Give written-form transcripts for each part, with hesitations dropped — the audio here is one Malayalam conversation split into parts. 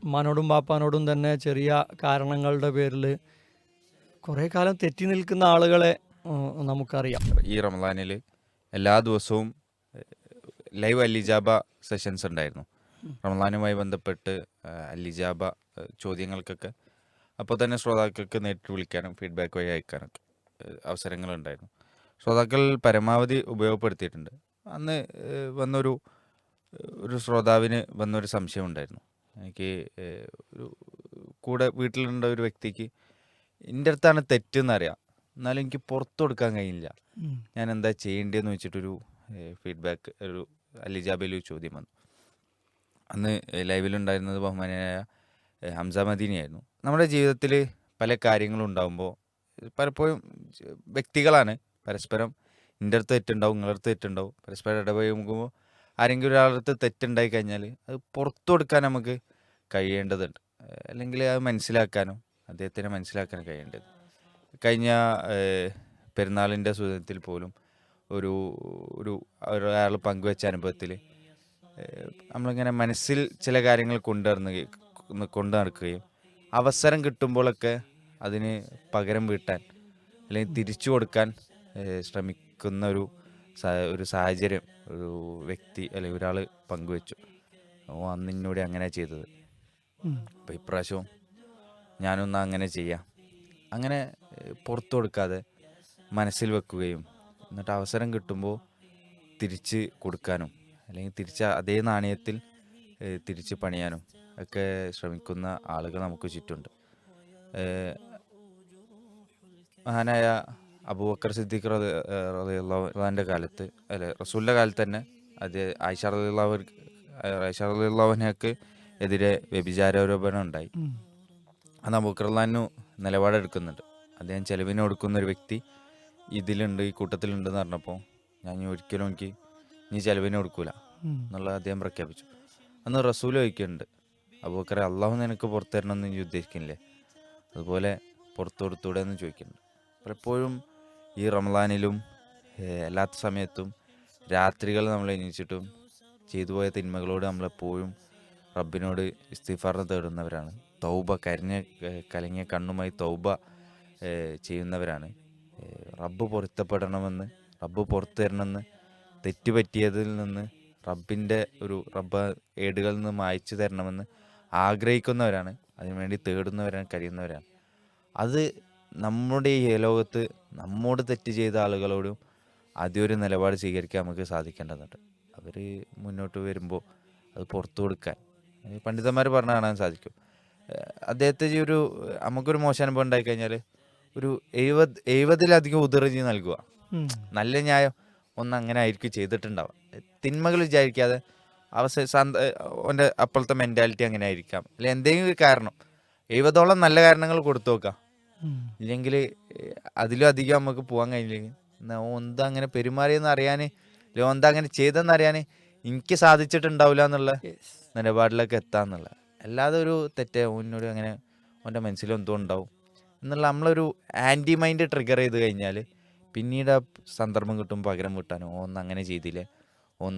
ഉമ്മാനോടും ബാപ്പാനോടും തന്നെ ചെറിയ കാരണങ്ങളുടെ പേരിൽ കുറേ കാലം തെറ്റി നിൽക്കുന്ന ആളുകളെ നമുക്കറിയാം. ഈ റമദാനിൽ എല്ലാ ദിവസവും ലൈവ് അല്ലിജാബ സെഷൻസ് ഉണ്ടായിരുന്നു. റമദാനുമായി ബന്ധപ്പെട്ട് അല്ലിജാബ ചോദ്യങ്ങൾക്കൊക്കെ അപ്പോൾ തന്നെ ശ്രോതാക്കൾക്ക് നേരിട്ട് വിളിക്കാനും ഫീഡ്ബാക്ക് വഴി അയക്കാനൊക്കെ അവസരങ്ങളുണ്ടായിരുന്നു. ശ്രോതാക്കൾ പരമാവധി ഉപയോഗപ്പെടുത്തിയിട്ടുണ്ട്. അന്ന് വന്നൊരു ശ്രോതാവിന് വന്നൊരു സംശയം ഉണ്ടായിരുന്നു. എനിക്ക് ഒരു കൂടെ വീട്ടിലുണ്ട ഒരു വ്യക്തിക്ക് എൻ്റെ അടുത്താണ് തെറ്റെന്നറിയാം, എന്നാലും എനിക്ക് പുറത്തു കൊടുക്കാൻ കഴിയില്ല, ഞാൻ എന്താ ചെയ്യേണ്ടതെന്ന് വെച്ചിട്ടൊരു ഫീഡ്ബാക്ക് ഒരു അല്ലിജാബയിൽ ഒരു ചോദ്യം വന്നു. അന്ന് ലൈവിലുണ്ടായിരുന്നത് ബഹുമാനായ ഹംസ മദീനിയായിരുന്നു. നമ്മുടെ ജീവിതത്തിൽ പല കാര്യങ്ങളും ഉണ്ടാകുമ്പോൾ പലപ്പോഴും വ്യക്തികളാണ് പരസ്പരം എൻ്റെ അടുത്ത് തെറ്റുണ്ടാവും, നിങ്ങളുടെ അടുത്ത് തെറ്റുണ്ടാവും, പരസ്പരം ഇടപഴകുമ്പോൾ ആരെങ്കിലും ഒരാളടുത്ത് തെറ്റുണ്ടായി കഴിഞ്ഞാൽ അത് പുറത്തു കൊടുക്കാൻ നമുക്ക് കഴിയേണ്ടതുണ്ട്. അല്ലെങ്കിൽ അത് മനസ്സിലാക്കാനോ അദ്ദേഹത്തിനെ മനസ്സിലാക്കാനോ കഴിയേണ്ടത്. കഴിഞ്ഞ പെരുന്നാളിൻ്റെ സുദിനത്തിൽ പോലും ഒരാൾ പങ്കുവെച്ച അനുഭവത്തിൽ നമ്മളിങ്ങനെ മനസ്സിൽ ചില കാര്യങ്ങൾ കൊണ്ടു നടക്കുകയും അവസരം കിട്ടുമ്പോഴൊക്കെ അതിന് പകരം വീട്ടാൻ അല്ലെങ്കിൽ തിരിച്ചു കൊടുക്കാൻ ശ്രമിക്കുന്ന ഒരു സാഹചര്യം ഒരു വ്യക്തി അല്ലെങ്കിൽ ഒരാൾ പങ്കുവെച്ചു. അന്ന് എന്നോട് അങ്ങനെ ചെയ്തത്, അപ്പോൾ ഇപ്രാവശ്യവും ഞാനൊന്ന് അങ്ങനെ ചെയ്യാം, അങ്ങനെ പുറത്തു കൊടുക്കാതെ മനസ്സിൽ വെക്കുകയും എന്നിട്ട് അവസരം കിട്ടുമ്പോൾ തിരിച്ച് കൊടുക്കാനും അല്ലെങ്കിൽ തിരിച്ച് അതേ നാണയത്തിൽ തിരിച്ച് പണിയാനും ഒക്കെ ശ്രമിക്കുന്ന ആളുകൾ നമുക്ക് ചുറ്റുമുണ്ട്. മഹാനായ അബൂബക്കർ സിദ്ദീഖ് റളിയല്ലാഹുവിൻ്റെ കാലത്ത് റസൂലിൻ്റെ കാലത്ത് തന്നെ അത് ആയിഷ റളിയല്ലാഹുവിനക്ക് എതിരെ വ്യഭിചാരോപണം ഉണ്ടായി. അന്ന് അബൂബക്കർ റളിയല്ലാഹു നിലപാടെടുക്കുന്നുണ്ട്. അദ്ദേഹം ചെലവിന് കൊടുക്കുന്ന ഒരു വ്യക്തി ഇതിലുണ്ട്, ഈ കൂട്ടത്തിലുണ്ടെന്ന് പറഞ്ഞപ്പോൾ ഞാൻ ഒരിക്കലും എനിക്ക് നീ ചെലവിന് കൊടുക്കൂല എന്നുള്ളത് അദ്ദേഹം പ്രഖ്യാപിച്ചു. അന്ന് റസൂൽ ചോദിക്കുന്നുണ്ട്, അബൂബക്കറെ അള്ളാഹു നിനക്ക് പുറത്തു തരണമെന്ന് നീ ഉദ്ദേശിക്കുന്നില്ലേ, അതുപോലെ പുറത്തു കൊടുത്തൂടെ എന്ന് ചോദിക്കുന്നുണ്ട്. പലപ്പോഴും ഈ റമദാനിലും അല്ലാത്ത സമയത്തും രാത്രികൾ നമ്മൾ എണീച്ചിട്ടും ചെയ്തു പോയ തിന്മകളോട് നമ്മളെപ്പോഴും റബ്ബിനോട് ഇസ്തിഗ്ഫാർ തേടുന്നവരാണ്. തൗബ കലങ്ങിയ കണ്ണുമായി തൗബ ചെയ്യുന്നവരാണ്. റബ്ബ് പൊരുത്തപ്പെടണമെന്ന്, റബ്ബ് പുറത്തു തരണമെന്ന്, തെറ്റുപറ്റിയതിൽ നിന്ന് റബ്ബിൻ്റെ റബ്ബ് ഏടുകളിൽ നിന്ന് മായ്ച്ചു തരണമെന്ന് ആഗ്രഹിക്കുന്നവരാണ്. അതിനുവേണ്ടി തേടുന്നവരാണ്, കഴിയുന്നവരാണ്. അത് നമ്മുടെ ഈ ലോകത്ത് നമ്മോട് തെറ്റ് ചെയ്ത ആളുകളോടും ആദ്യം ഒരു നിലപാട് സ്വീകരിക്കാൻ നമുക്ക് സാധിക്കേണ്ടതുണ്ട്. അവർ മുന്നോട്ട് വരുമ്പോൾ അത് പുറത്തു കൊടുക്കാൻ പണ്ഡിതന്മാർ പറഞ്ഞ് കാണാൻ സാധിക്കും. അദ്ദേഹത്തെ നമുക്കൊരു മോശാനുഭവം ഉണ്ടായിക്കഴിഞ്ഞാൽ ഒരു 70-ലധികം ഉദർജി നൽകുക. നല്ല ന്യായം ഒന്ന് അങ്ങനെ ആയിരിക്കും ചെയ്തിട്ടുണ്ടാവുക. തിന്മകൾ വിചാരിക്കാതെ അവൻ്റെ അപ്പോഴത്തെ മെൻറ്റാലിറ്റി അങ്ങനെ ആയിരിക്കാം, അല്ലെങ്കിൽ എന്തെങ്കിലും ഒരു കാരണം 70ഓളം നല്ല കാരണങ്ങൾ കൊടുത്തു നോക്കാം. ഇല്ലെങ്കിൽ അതിലും അധികം നമുക്ക് പോകാൻ കഴിഞ്ഞില്ലെങ്കിൽ എന്താ അങ്ങനെ പെരുമാറിയെന്ന് അറിയാൻ, എന്താ അങ്ങനെ ചെയ്തെന്ന് അറിയാൻ എനിക്ക് സാധിച്ചിട്ടുണ്ടാവില്ല എന്നുള്ള നിലപാടിലൊക്കെ എത്താന്നുള്ള. അല്ലാതെ ഒരു തെറ്റേ ഓനോട് അങ്ങനെ ഓൻ്റെ മനസ്സിലെന്തോ ഉണ്ടാവും എന്നുള്ള നമ്മളൊരു ആൻറ്റി മൈൻഡ് ട്രിഗർ ചെയ്ത് കഴിഞ്ഞാൽ പിന്നീട് ആ സന്ദർഭം കിട്ടുമ്പോൾ പകരം വീട്ടാനോ ഒന്ന് അങ്ങനെ ചെയ്തില്ലേ,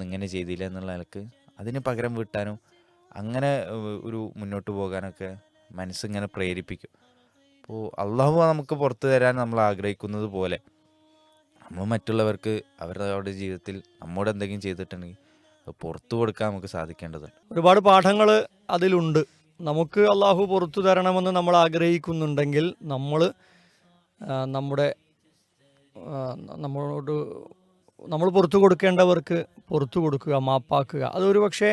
ഇങ്ങനെ ചെയ്തില്ല എന്നുള്ള നിലക്ക് അതിന് പകരം വീട്ടാനോ അങ്ങനെ മുന്നോട്ട് പോകാനൊക്കെ മനസ്സിങ്ങനെ പ്രേരിപ്പിക്കും. അപ്പോൾ അള്ളാഹു നമുക്ക് പുറത്തു തരാൻ നമ്മൾ ആഗ്രഹിക്കുന്നത് പോലെ നമ്മൾ മറ്റുള്ളവർക്ക് അവരുടെ ജീവിതത്തിൽ നമ്മോട് എന്തെങ്കിലും ചെയ്തിട്ടുണ്ടെങ്കിൽ അത് പുറത്തു കൊടുക്കാൻ നമുക്ക് സാധിക്കേണ്ടതുണ്ട്. ഒരുപാട് പാഠങ്ങൾ അതിലുണ്ട്. നമുക്ക് അള്ളാഹു പുറത്തു തരണമെന്ന് നമ്മൾ ആഗ്രഹിക്കുന്നുണ്ടെങ്കിൽ നമ്മൾ പുറത്തു കൊടുക്കേണ്ടവർക്ക് പുറത്തു കൊടുക്കുക, മാപ്പാക്കുക. അതൊരു പക്ഷേ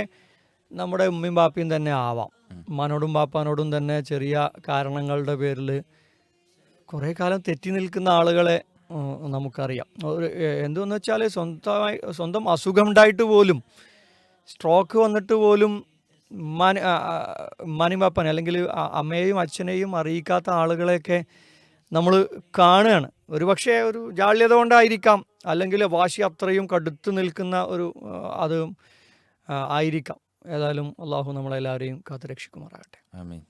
നമ്മുടെ ഉമ്മയും ബാപ്പയും തന്നെ ആവാം. ഉമ്മാനോടും ബാപ്പാനോടും തന്നെ ചെറിയ കാരണങ്ങളുടെ പേരിൽ കുറേ കാലം തെറ്റി നിൽക്കുന്ന ആളുകളെ നമുക്കറിയാം. എന്തെന്ന് വെച്ചാൽ സ്വന്തം അസുഖം ഉണ്ടായിട്ട് പോലും, സ്ട്രോക്ക് വന്നിട്ട് പോലും ഉമ്മാനെയും ബാപ്പാനെ അല്ലെങ്കിൽ അമ്മയെയും അച്ഛനെയും അറിയിക്കാത്ത ആളുകളെയൊക്കെ നമ്മൾ കാണുകയാണ്. ഒരു പക്ഷേ ഒരു ജാള്യത കൊണ്ടായിരിക്കാം, അല്ലെങ്കിൽ വാശി അത്രയും കടുത്ത് നിൽക്കുന്ന അത് ആയിരിക്കാം. ഏതായാലും അള്ളാഹു നമ്മളെല്ലാവരെയും കാത്തുരക്ഷിക്കുമാറാകട്ടെ. ആമീൻ.